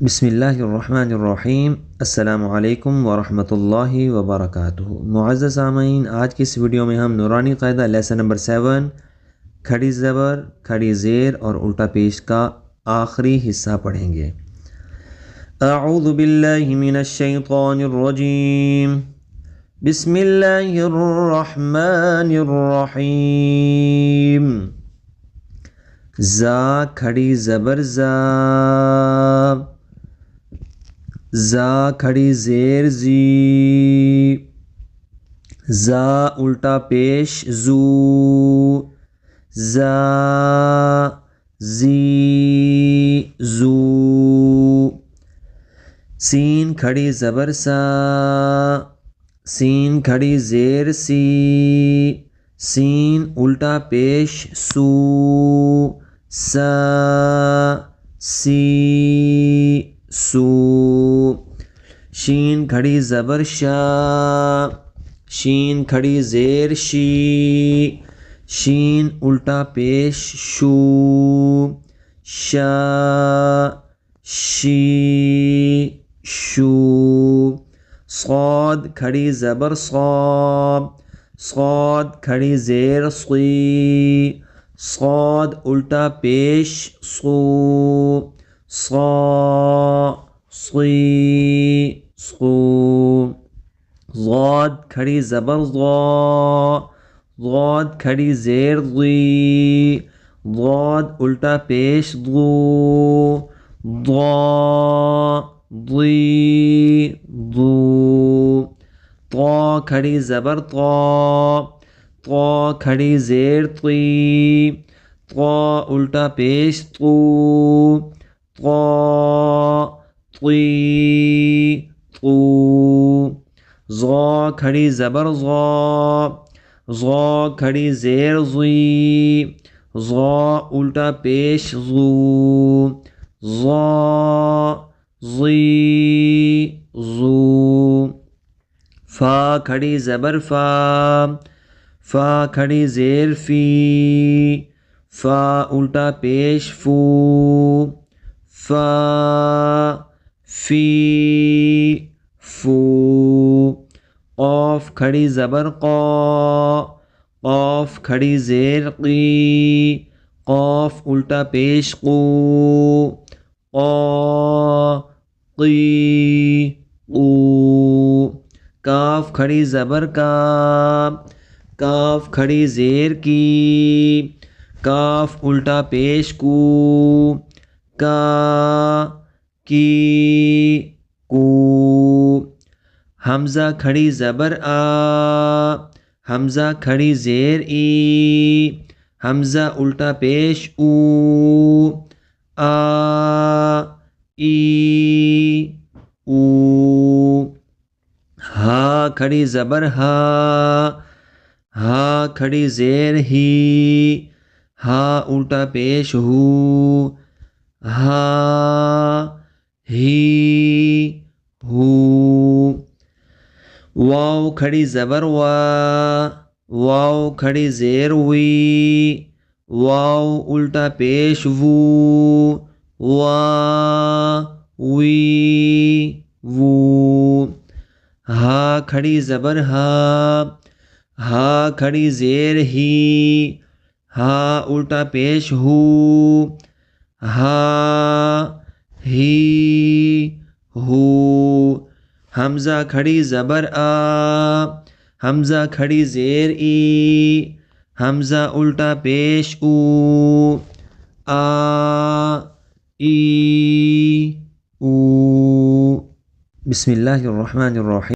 بسم اللہ الرحمن الرحیم۔ السلام علیکم ورحمۃ اللہ وبرکاتہ۔ معزز سامعین، آج کی اس ویڈیو میں ہم نورانی قاعدہ لیسن نمبر 7 کھڑی زبر، کھڑی زیر اور الٹا پیش کا آخری حصہ پڑھیں گے۔ اعوذ باللہ من الشیطان الرجیم، بسم اللہ الرحمن الرحیم۔ زا کھڑی زبر زا، زا کھڑی زیر زی، زا الٹا پیش زو، زا زی زو۔ سین کھڑی زبر سا، سین کھڑی زیر سی، سین الٹا پیش سو، سا سی سو۔ شین کھڑی زبر شا، شین کھڑی زیر شی، شین الٹا پیش شو، شا شی شو۔ صاد کھڑی زبر صا، صاد کھڑی زیر صی، صاد الٹا پیش صو، صا صی صو۔ ضاد کھڑی زبر ضا، ضاد کھڑی زیر ضی، ضاد الٹا پیش ضو، ضا ضی ضو۔ طا کھڑی زبر طا، طا کھڑی زیر طی، طا الٹا پیش طو، طا طی طو۔ ظا کھڑی زبر ظا، ظا کھڑی زیر ظی، ظا الٹا پیش ظو، ظا ظی ظو۔ فا کھڑی زبر فا، فا کھڑی زیر فی، فا الٹا پیش فو، فا فی فو۔ قاف کھڑی زبر قا، قاف کھڑی زیر قی، قاف الٹا پیش قو، قا قی قو۔ کاف کھڑی زبر کا، کاف کھڑی زیر کی، کاف الٹا پیش کو، کا کی کو۔ حمزہ کھڑی زبر آ، حمزہ کھڑی زیر ای، حمزہ الٹا پیش او، آ ای او۔ ہا کھڑی زبر ہا، ہا کھڑی زیر ہی، ہا الٹا پیش ہو، ہا ہی ہو۔ واو کھڑی زبر وا، واو کھڑی زیر وی، واو الٹا پیش وو، وا وی وو۔ ہا کھڑی زبر ہا، ہا کھڑی زیر ہی، ہا الٹا پیش ہو، ہا ہی ہو۔ حمزہ کھڑی زبر آ، حمزہ کھڑی زیر ای، حمزہ الٹا پیش او، آ ای او۔ بسم اللہ الرحمن الرحیم۔